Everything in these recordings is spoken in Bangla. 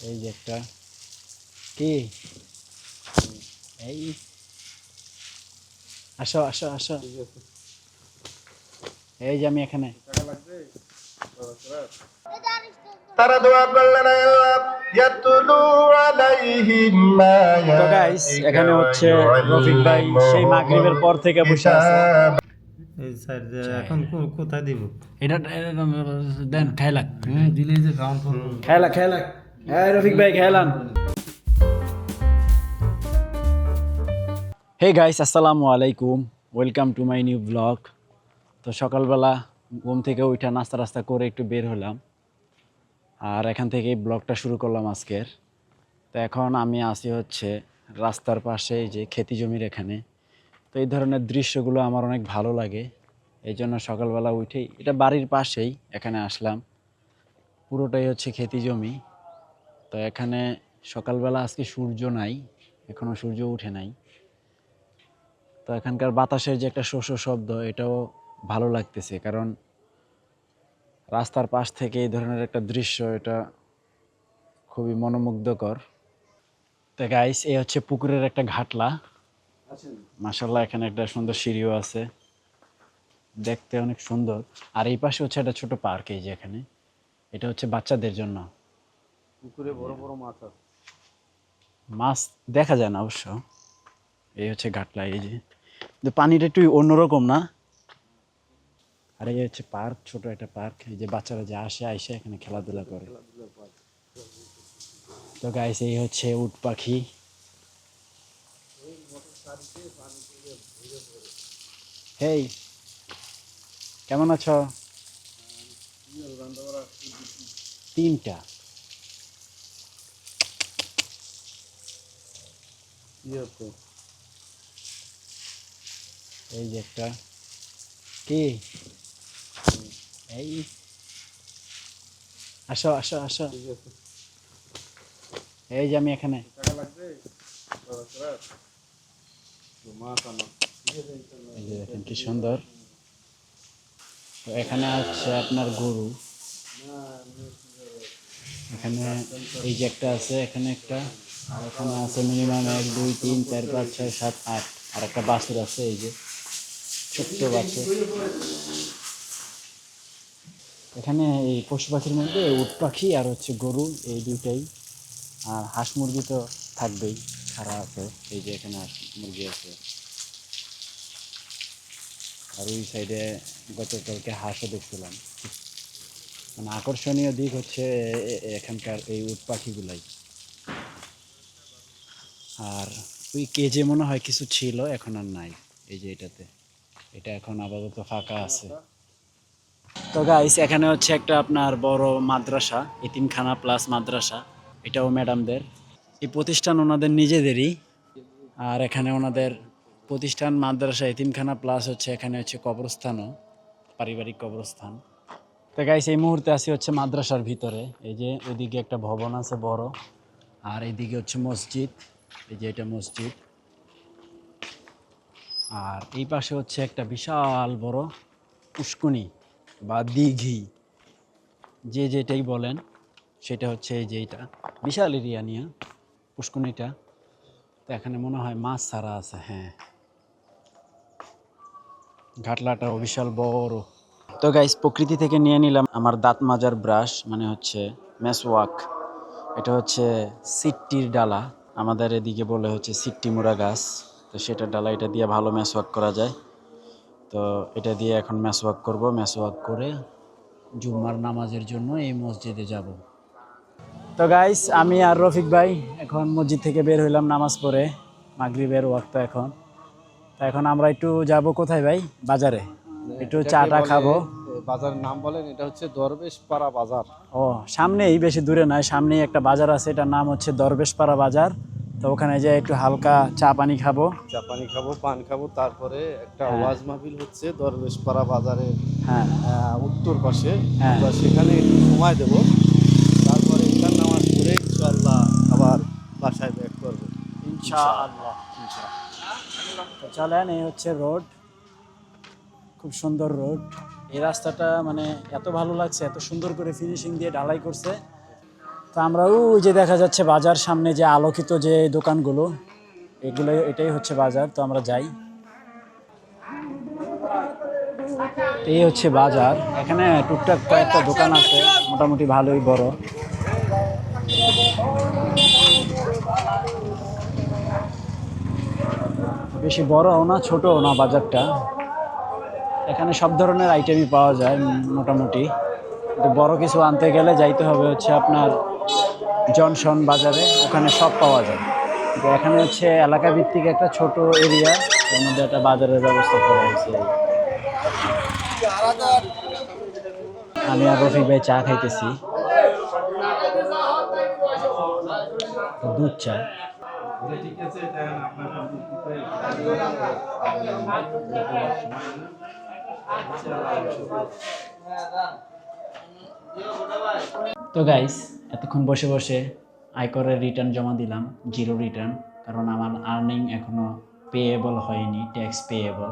এই যে একটা কি এই আসো আসো আসো, এই যে আমি এখানে। তারা দোয়া করলেন আল্লাহ ইয়াতুলু আলাইহিম তো গাইস এখানে হচ্ছে রফিক ভাই সেই মাগরিবের পর থেকে বসে আছে। এই সাইড চাই। এখন কোথায় দিব? এটা দেন খাইলাক, দিলে যে কাউন্ট করবো। খাইলাক খাইলাক। হ্যাঁ রফিক ভাই খাইলাম। হে গাইস, আসসালামু আলাইকুম, welcome to my new blog. তো সকালবেলা ঘুম থেকে উঠে নাস্তা রাস্তা করে একটু বের হলাম, আর এখান থেকেই ব্লগটা শুরু করলাম আজকের। তো এখন আমি আছি হচ্ছে রাস্তার পাশে, এই যে খেতি জমির এখানে। তো এই ধরনের দৃশ্যগুলো আমার অনেক ভালো লাগে, এই জন্য সকালবেলা উঠেই, এটা বাড়ির পাশেই, এখানে আসলাম। পুরোটাই হচ্ছে খেতি জমি। তো এখানে সকালবেলা আজকে সূর্য নাই, এখনও সূর্য উঠে নাই। তো এখানকার বাতাসের যে একটা শস্য শব্দ, এটাও ভালো লাগতেছে, কারণ রাস্তার পাশ থেকে এই ধরনের একটা দৃশ্য, এটা খুবই মনোমুগ্ধকর। তো গাইস, এই হচ্ছে পুকুরের একটা ঘাটলা। মাশাআল্লাহ, এখানে একটা সুন্দর সিঁড়িও আছে, দেখতে অনেক সুন্দর। আর এই পাশে হচ্ছে একটা ছোট পার্ক, এই যে এখানে, এটা হচ্ছে বাচ্চাদের জন্য। পুকুরে বড় বড় মাছ আছে। মাছ দেখা যায় না অবশ্য। এই হচ্ছে ঘাটলা, এই যে কিন্তু পানিটা একটু অন্যরকম না। আর এই হচ্ছে পার্ক, ছোট একটা পার্ক, এই যে বাচ্চারা যে আসে আইসে এখানে খেলাধুলা করে। তো গাইস, এই হচ্ছে উট পাখি। হেই, কেমন আছো? তিনটা। এই যে একটা কি এই আসো আসো আসো, এই যে আমি এখানে। এই যে দেখেন কি সুন্দর। তো এখানে আছে আপনার গরু, এখানে এই যে একটা আছে, এখানে একটা, আর এখানে আছে মিনিমাম 1 2 3 4 5 6 7 8, আর একটা বাছুর আছে, এই যে ছোট্ট বাছুর। এখানে এই পশু পাখির মধ্যে উট পাখি আর হচ্ছে গরু, এই দুইটাই। আর হাঁস মুরগি তো থাকবেই, ছাড়া আছে, এই যে এখানে হাঁস মুরগি আছে। আর ওই সাইডে গতকালকে হাঁসও দেখছিলাম। মানে আকর্ষণীয় দিক হচ্ছে এখানকার এই উট পাখিগুলাই। আর ওই কেজে মনে হয় কিছু ছিল, এখন আর নাই। এই যে এটাতে, এটা এখন আপাতত ফাঁকা আছে। তো গাইস, এখানে হচ্ছে একটা আপনার বড় মাদ্রাসা, এতিমখানা প্লাস মাদ্রাসা, এটাও ম্যাডামদের। এই প্রতিষ্ঠান ওনাদের নিজেদেরই। আর এখানে ওনাদের প্রতিষ্ঠান মাদ্রাসা এতিমখানা প্লাস হচ্ছে এখানে হচ্ছে কবরস্থানও, পারিবারিক কবরস্থান। তো গাইস, এই মুহূর্তে আছি হচ্ছে মাদ্রাসার ভিতরে। এই যে ওইদিকে একটা ভবন আছে বড়, আর এইদিকে হচ্ছে মসজিদ, এই যে এটা মসজিদ। আর এই পাশে হচ্ছে একটা বিশাল বড় পুষ্কুনি বা দিঘি, যে যেটাই বলেন, সেটা হচ্ছে এই যে এইটা বিশাল এরিয়া নিয়ে পুষ্কুনিটা। তো এখানে মনে হয় মাছ ছাড়া আছে, হ্যাঁ, ঘাটলাটাও বিশাল বড়। তো গাইস, প্রকৃতি থেকে নিয়ে নিলাম আমার দাঁত মাজার ব্রাশ, মানে হচ্ছে মেসওয়াক। এটা হচ্ছে সিট্টির ডালা, আমাদের এদিকে বলে হচ্ছে সিট্টি মুড়া গাছ। তো সেটা ডালা, এটা দিয়ে ভালো মেসওয়াক করা যায়। তো এটা দিয়ে এখন মেসওয়াক করব, মেসওয়াক করে জুম্মার নামাজের জন্য এই মসজিদে যাব। তো গাইস, আমি আর রফিক ভাই এখন মসজিদ থেকে বের হইলাম নামাজ পড়ে, মাগরিবের ওয়াক্ত এখন। তো এখন আমরা একটু যাব কোথায় ভাই? বাজারে একটু চাটা খাবো। বাজারের নাম বলেন? এটা হচ্ছে দরবেশপাড়া বাজার। ও, সামনেই, বেশি দূরে নয়, সামনেই একটা বাজার আছে, এটার নাম হচ্ছে দরবেশপাড়া বাজার। তো ওখানে যে একটু হালকা চা পানি খাবো। চা পানি খাবো, পান খাবো, তারপরে একটা হ্যাঁ। ওয়াজ মাহফিল হচ্ছে দরবেশপাড়া বাজারের হ্যাঁ উত্তর পাশে। হ্যাঁ। আমরা সেখানে একটু সময় দেবো, তারপরে ইশার নামাজ পড়ে ইনশাআল্লাহ আবার বাসায় ব্যাক করবো ইনশাআল্লাহ। তো চলেন, এই হচ্ছে রোড, খুব সুন্দর রোড। এই রাস্তাটা মানে এত ভালো লাগছে, এত সুন্দর করে ফিনিশিং দিয়ে ঢালাই করছে। তো আমরা ওই যে দেখা যাচ্ছে বাজার, সামনে যে আলোকিত যে দোকানগুলো, এগুলো এটাই হচ্ছে বাজার। তো আমরা যাই। এই হচ্ছে বাজার। এখানে টুকটাক কয়েকটা দোকান আছে, মোটামুটি ভালোই বড়। বেশি বড়ও না ছোটও না বাজারটা। এখানে সব ধরনের আইটেমই পাওয়া যায় মোটামুটি। কিন্তু বড় কিছু আনতে গেলে যাইতে হবে হচ্ছে আপনার জনসন বাজারে, ওখানে সব পাওয়া যায়। তো এখানে হচ্ছে এলাকা ভিত্তিক একটা ছোট এরিয়া, এর মধ্যে একটা বাজারের ব্যবস্থা করা হয়েছে। আমি আর রফিক ভাই চা খাইতেছি, দুধ চা। তো গাইস, এতক্ষণ বসে বসে আয়করের রিটার্ন জমা দিলাম, জিরো রিটার্ন, কারণ আমার আর্নিং এখনো পেয়েবল হয়নি, ট্যাক্স পেয়েবল।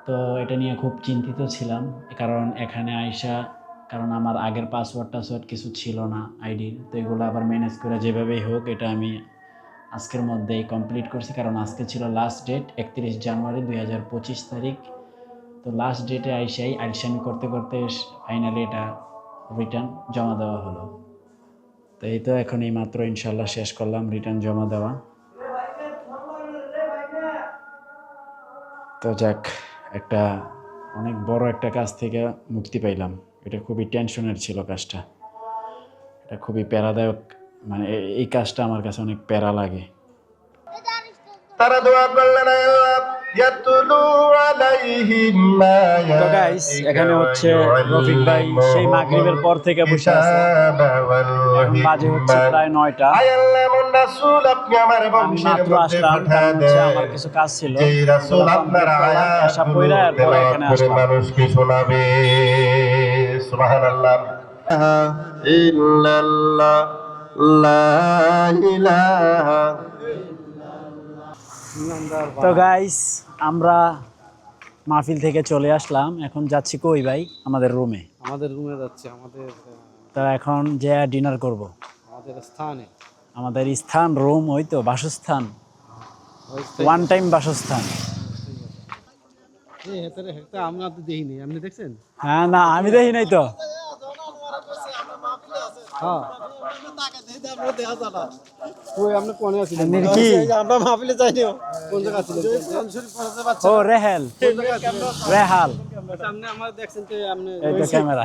তো এটা নিয়ে খুব চিন্তিত ছিলাম, কারণ এখানে আইসা, কারণ আমার আগের পাসওয়ার্ড কিছু ছিল না আইডির। তো এগুলো আবার ম্যানেজ করে যেভাবেই হোক এটা আমি আজকের মধ্যেই কমপ্লিট করছি, কারণ আজকে ছিল লাস্ট ডেট 31 জানুয়ারি 2025 তারিখ। তো লাস্ট ডেটে আইসাই আলসামি করতে করতে ফাইনালি এটা রিটার্ন জমা দেওয়া হলো। তো এই তো এখন এই মাত্র ইনশাল্লাহ শেষ করলাম রিটার্ন জমা দেওয়া। তো যাক, একটা অনেক বড় একটা কাজ থেকে মুক্তি পাইলাম। এটা খুবই টেনশনের ছিল কাজটা, এটা খুবই প্যারাদায়ক। মানে এই কাজটা আমার কাছে অনেক প্যারা লাগে। তারা দোয়া করলেন আল্লাহ ইয়াতুলু আলাইহিম তো গাইস, এখানে হচ্ছে রফিক ভাই সেই মাগরিবের পর থেকে বসে আছে। বাজে হচ্ছে প্রায় 9টা। রাসূল আপনি আমার বংশের মাত্র মধ্যে আসলাম, কারণ হচ্ছে আমার কিছু কাজ ছিল। যে রাসূল আপনার আশা পয়রা এরপর এখানে আসলাম। মানুষকে শোনাবে। সুবহানাল্লাহ, ইল্লাল্লাহ, লা ইলাহা। তো গাইস, আমরা মাহফিল থেকে চলে আসলাম, এখন যাচ্ছি কই ভাই? আমাদের রুমে। আমাদের রুমে যাচ্ছে, আমাদের তো এখন যে ডিনার করব আমাদের স্থানে, আমাদের স্থান, রুম, ওই তো বাসস্থান, ওয়ান টাইম বাসস্থান। এই হেতারে হেতা আমরা তো দেখিনি, আপনি দেখছেন? হ্যাঁ, না আমি দেখি নাই তো। হ্যাঁ, কই আপনি কোনে আছেন? কি আমরা মাহফিলে যাইনি। কোন জায়গা ছিলেন? ও রেহাল, রেহাল। সামনে আমার দেখছেন তো আপনি, এই তো ক্যামেরা।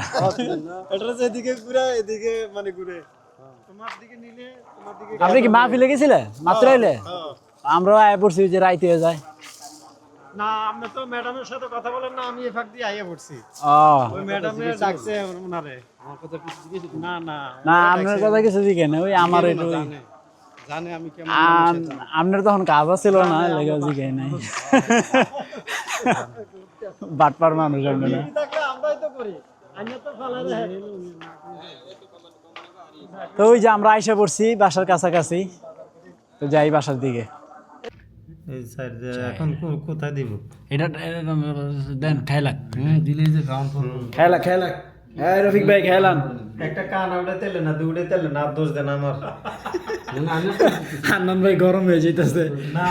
এটা যেদিকে ঘুরে এদিকে মানে ঘুরে তোমার দিকে নিলে তোমার দিকে। আপনি কি মাহফিলে গেছিলেন মাত্র এলে? আমরাও আয় পড়ছি, যে রাইতে হয়ে যায়। না, আপনি তো ম্যাডামের সাথে কথা বলেন না, আমি এফাক দিয়ে আইয়া পড়ছি। ও ওই ম্যাডামে ডাকছে ওনারে। আমার কথা কিছু জিজ্ঞেস না না না, আপনার কথা কিছু দিকে না, ওই আমার একটু জানে জানে আমি কেমন। আপনার তখন কাজ ছিল না, লেগে জিগে নাই। বাটপার মানুষ আপনারা। আমরাই তো করি, আইনা তো ফালারে। তো ওই যে আমরা আইসা পড়ছি বাসার কাছাকাছি, তো যাই বাসার দিকে। এই সাইড এখন কোথায় দিব? এটা দেন, খাইলাক। দিলে যে কাউন্ট করব। খাইলাক, খাইলাক। হ্যাঁ রফিক ভাই, খাইলান। একটা কান উঠে তেলে না, দুইটা তেলে না, দোষ দেন আমার। হান্নান ভাই গরম হয়ে যাইতেছে। না,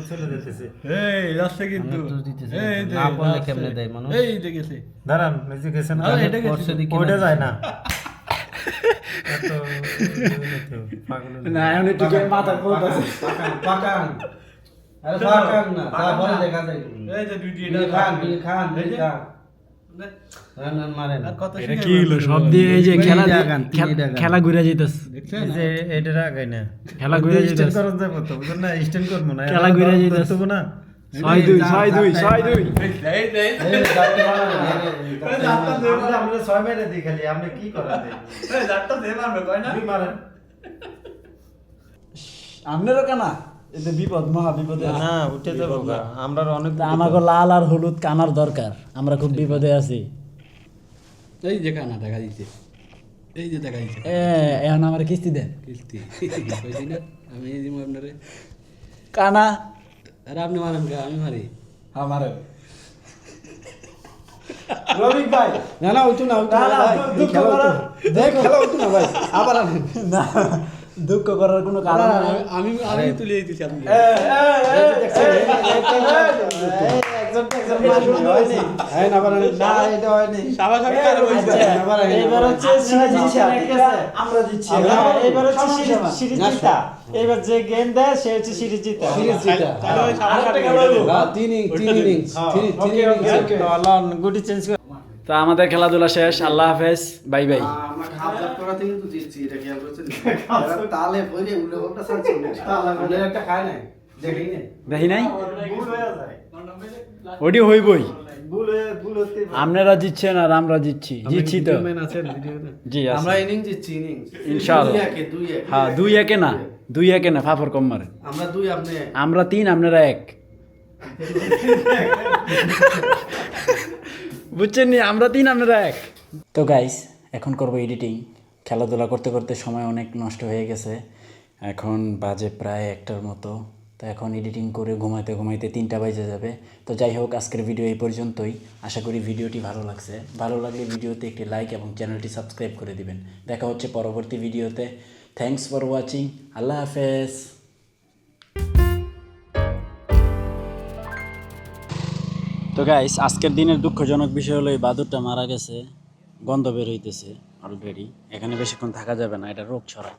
চলে যেতেছে। এই রাস্তা কিন্তু এই না বললে কেমনে দেয় মানুষ? এই দেখেছি। দাঁড়ান, নিজে গেছেন, এটা গেছে। ওইটা যায় না। এত পাগল না, এখন একটু মাথা কোট আছে। পাকান। আরে পাকান না, তারপরে দেখা যায়। এই যে দুই খান, খান, খান। রান মারেন। এটা কি হলো? সব দিয়ে এই যে খেলা ঘুরে যাইতেছে। এই যে এটা রাগাই না। খেলা ঘুরে স্ট্যান্ড যাইতেছে। করতে যাব তো, বুঝুন না, স্ট্যান্ড করব না। খেলা ঘুরে যাইতেছে। তবু না। 6-2 6-2 6-2। এই যাত্রা মারেন। আমরা 6 মেরে দিই খালি, আপনি কি করেন? এই যাত্রা দে মারবে কই না? দুই মারেন। আমনেরও কানা? এতে বিপদ, মহা বিপদে আছে। না, উঠে যাব গা। আমরা অনেক আমাকে লাল আর হলুদ কানার দরকার, আমরা খুব বিপদে আছি। এই যে কানা দেখা দিচ্ছে, এই যে দেখা দিচ্ছে এখন আমার কিস্তি দেন। কিস্তি কইছি না আমি এই যে আপনারে। কানা আরে আপনি মারেন গা, আমি মারি। আমারে রবিক ভাই না না ওইটু না ওইটু না, না না, ভাই দুঃখ খেলা করার- ওইটু। দেখ খেলা ওইটু না ভাই আবার আনেন না দুঃখ করার কোনো কারণ নাই আমি আমি তুলে দিয়েছি আপনি হ্যাঁ না আবার আনেন না এটা হয়নি সাবাসাবি কারে হইছে আবার আনেন এবার হচ্ছে সিরিজ জিতছে, ঠিক আছে? আমরা দিচ্ছি আমরা এবার হচ্ছে সিরিজ না, জিতা। এবার যে গেম দেয় সে হচ্ছে সিরিজ জিতা। সিরিজ জিতা তাহলে ওই সাবাসাবি খেলা হইবো। না তিন ইনিংস তিন ইনিংস গুটি চেঞ্জ করে তো আমাদের খেলাধুলা শেষ আল্লাহ হাফেজ বাই বাই আমরা খাপ করাতে কিন্তু জিতছি এটা খেয়াল করছেন তালে বইরে উল্লে বলটা চালছে তালে একটা খায় নাই দেখি না দেখি নাই ভুল হয়ে যায় ওটি হইবই ভুল হতে আপনারা জিতছেন আর আমরা জিতছি জিতছি তো আছেন ভিডিওতে জি আছি। আমরা ইনিংস জিতছি ইনিংস ইনশাআল্লাহ। 2-1 হ্যাঁ 2-1 না 2-1 না ফাফর কম মারে আমরা 2 আপনি আমরা 3 আপনারা 1 বুঝছেন নি আমরা 3 আপনারা 1 তো গাইস এখন করব এডিটিং খেলাধুলা করতে করতে সময় অনেক নষ্ট হয়ে গেছে এখন বাজে প্রায় 1টার মতো তো এখন এডিটিং করে ঘুমাইতে ঘুমাইতে 3টা বাজে যাবে তো যাই হোক আজকের ভিডিও এই পর্যন্তই আশা করি ভিডিওটি ভালো লাগছে ভালো লাগলে ভিডিওতে একটি লাইক এবং চ্যানেলটি সাবস্ক্রাইব করে দিবেন দেখা হচ্ছে পরবর্তী ভিডিওতে থ্যাঙ্কস ফর ওয়াচিং আল্লাহ হাফেজ তো গাইস আজকের দিনের দুঃখজনক বিষয় হলো এই বাদুরটা মারা গেছে গন্ধ বের হইতেছে অলরেডি এখানে বেশিক্ষণ থাকা যাবে না এটা রোগ ছড়ায়